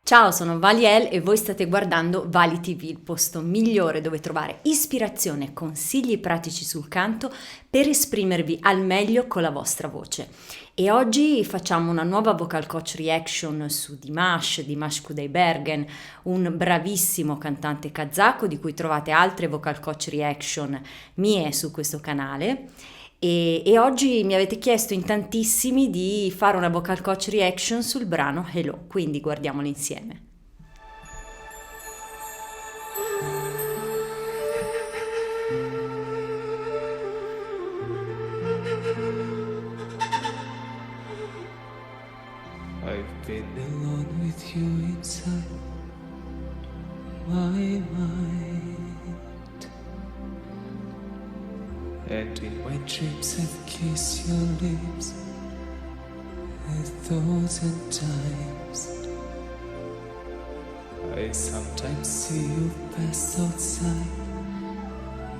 Ciao, sono Valiel e voi state guardando Vali TV, il posto migliore dove trovare ispirazione e consigli pratici sul canto per esprimervi al meglio con la vostra voce. E oggi facciamo una nuova vocal coach reaction su Dimash Kudaibergen, un bravissimo cantante kazako di cui trovate altre vocal coach reaction mie su questo canale. E oggi mi avete chiesto in tantissimi di fare una vocal coach reaction sul brano Hello, quindi guardiamolo insieme. I've been alone with you inside my mind. And in my dreams I've kissed your lips 1,000 times. I sometimes see you pass outside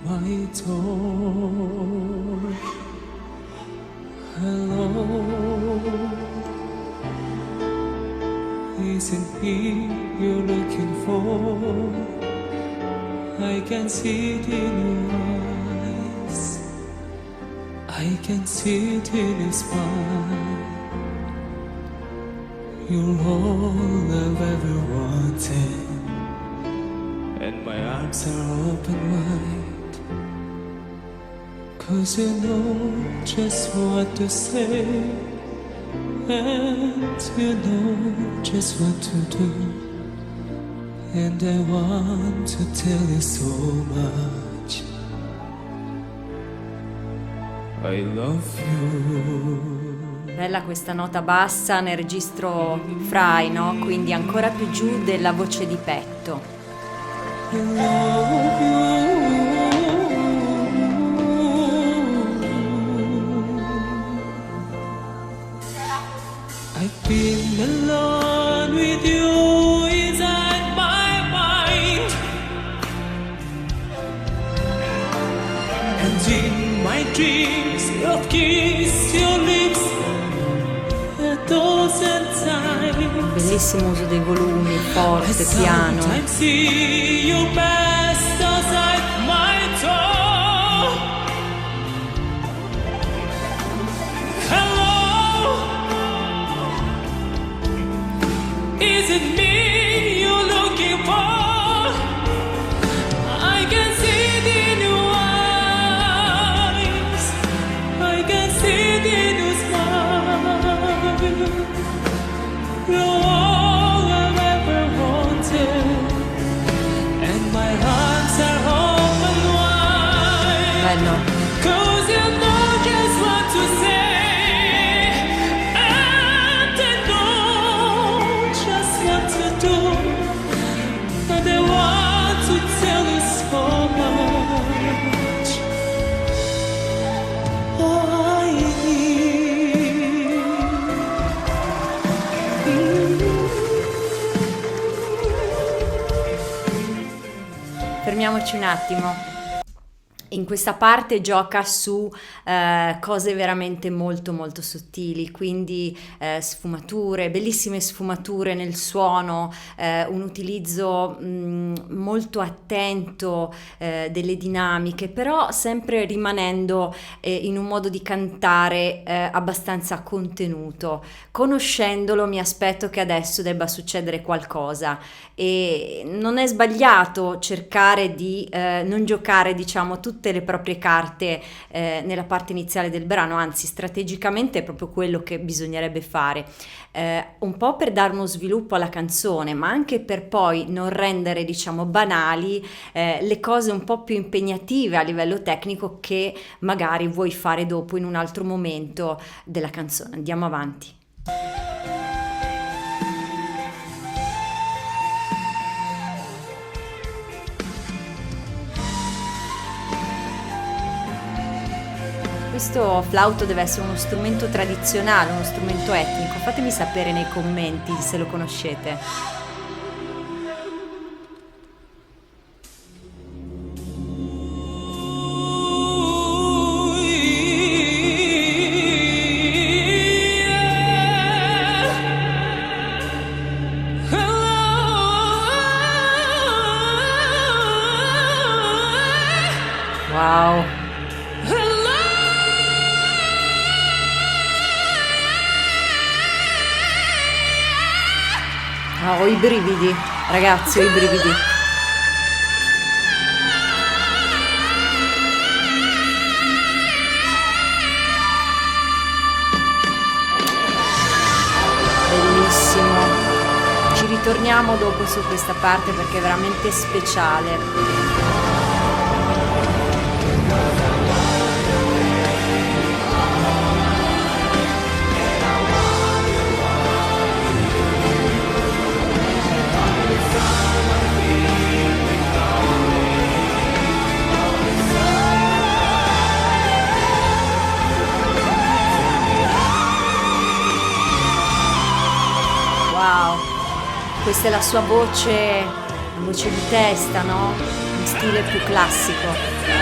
my door. Hello, isn't he you're looking for? I can see it in your eyes, I can see it in his smile. You're all I've ever wanted, and my arms are open wide, 'cause you know just what to say, and you know just what to do. And I want to tell you so much, I love you. Bella questa nota bassa nel registro frai, no? Quindi ancora più giù della voce di petto. I love you. I've been alone with you inside my mind, and in my dreams I've kissed your lips 1,000 times. Bellissimo uso dei volumi, forte, piano. I see you pass outside my door. Hello, is it me you're looking for? I can see it in your eyes, I can see it in your smile. You're all I've ever wanted, and my arms are open wide. Bello. 'Cause you know just what to say, and I know just what to do. And I want to tell you so much. Oh, I need. Fermiamoci un attimo. In questa parte gioca su cose veramente molto molto sottili, quindi sfumature, bellissime sfumature nel suono, un utilizzo molto attento delle dinamiche, però sempre rimanendo in un modo di cantare abbastanza contenuto. Conoscendolo mi aspetto che adesso debba succedere qualcosa e non è sbagliato cercare di non giocare, diciamo, tutte le proprie carte nella parte iniziale del brano, anzi strategicamente è proprio quello che bisognerebbe fare, un po' per dare uno sviluppo alla canzone, ma anche per poi non rendere, diciamo, banali le cose un po' più impegnative a livello tecnico che magari vuoi fare dopo in un altro momento della canzone. Andiamo avanti. Questo flauto deve essere uno strumento tradizionale, uno strumento etnico. Fatemi sapere nei commenti se lo conoscete. Hello. Ho i brividi, ragazzi, ho i brividi. Bellissimo. Ci ritorniamo dopo su questa parte perché è veramente speciale. Wow, questa è la sua voce, la voce di testa, no? In stile più classico.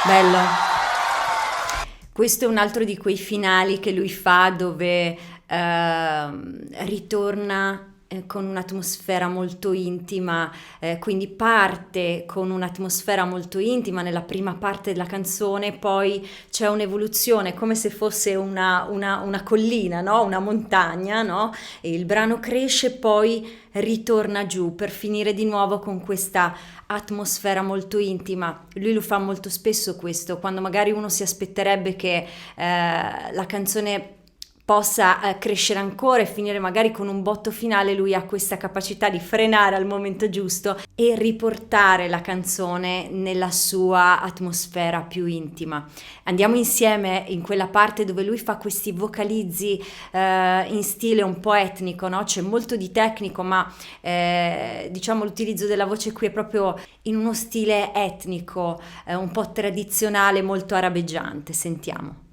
Bello. Questo è un altro di quei finali che lui fa dove ritorna con un'atmosfera molto intima, quindi parte con un'atmosfera molto intima nella prima parte della canzone, poi c'è un'evoluzione come se fosse una collina, no? Una montagna, no? E il brano cresce, poi ritorna giù per finire di nuovo con questa atmosfera molto intima. Lui lo fa molto spesso questo, quando magari uno si aspetterebbe che la canzone possa crescere ancora e finire magari con un botto finale, lui ha questa capacità di frenare al momento giusto e riportare la canzone nella sua atmosfera più intima. Andiamo insieme in quella parte dove lui fa questi vocalizzi in stile un po' etnico, no? C'è molto di tecnico, ma diciamo l'utilizzo della voce qui è proprio in uno stile etnico, un po' tradizionale, molto arabeggiante. Sentiamo.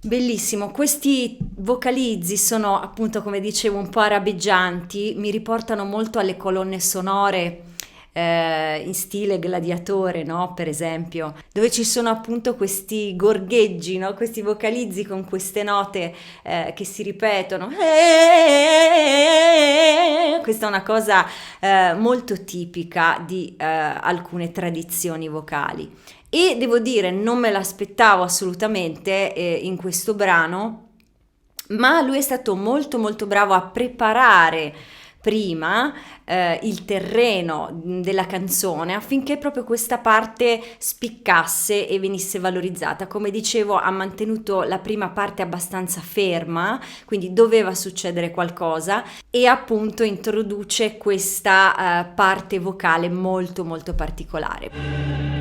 Bellissimo, questi vocalizzi sono appunto, come dicevo, un po' arabeggianti, mi riportano molto alle colonne sonore in stile Gladiatore, no? Per esempio, dove ci sono appunto questi gorgheggi, no? Questi vocalizzi con queste note che si ripetono. Questa è una cosa molto tipica di alcune tradizioni vocali. E devo dire, non me l'aspettavo assolutamente in questo brano, ma lui è stato molto molto bravo a preparare prima il terreno della canzone affinché proprio questa parte spiccasse e venisse valorizzata. Come dicevo, ha mantenuto la prima parte abbastanza ferma, quindi doveva succedere qualcosa, e appunto introduce questa parte vocale molto molto particolare.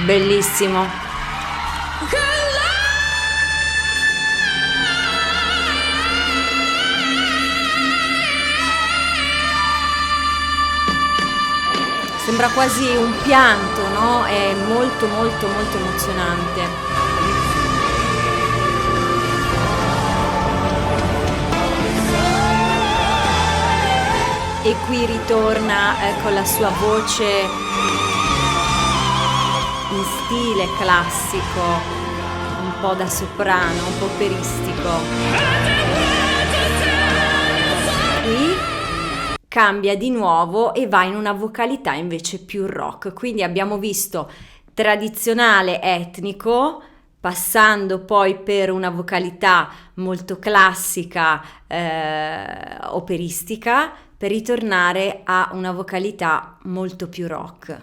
Bellissimo. Sembra quasi un pianto, no? È molto molto molto emozionante. E qui ritorna con la sua voce in stile classico, un po' da soprano, un po' operistico. Qui cambia di nuovo e va in una vocalità invece più rock, quindi abbiamo visto tradizionale etnico, passando poi per una vocalità molto classica, operistica, per ritornare a una vocalità molto più rock.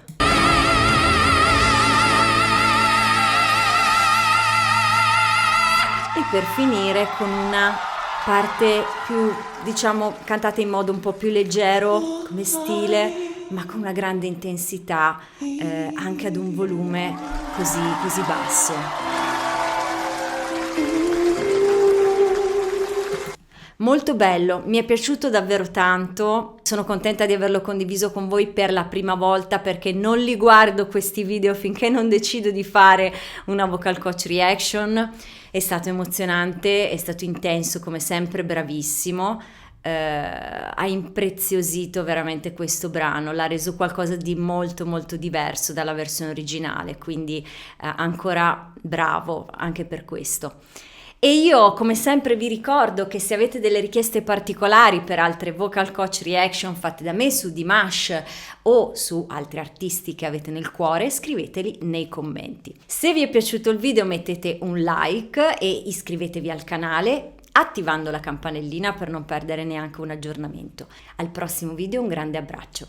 E per finire con una parte più, diciamo, cantata in modo un po' più leggero come stile, ma con una grande intensità, anche ad un volume così basso. Molto bello, mi è piaciuto davvero tanto, sono contenta di averlo condiviso con voi per la prima volta perché non li guardo questi video finché non decido di fare una vocal coach reaction. È stato emozionante, è stato intenso come sempre, bravissimo, ha impreziosito veramente questo brano, l'ha reso qualcosa di molto molto diverso dalla versione originale, quindi ancora bravo anche per questo. E io come sempre vi ricordo che se avete delle richieste particolari per altre vocal coach reaction fatte da me su Dimash o su altri artisti che avete nel cuore, scriveteli nei commenti. Se vi è piaciuto il video mettete un like e iscrivetevi al canale attivando la campanellina per non perdere neanche un aggiornamento. Al prossimo video, un grande abbraccio.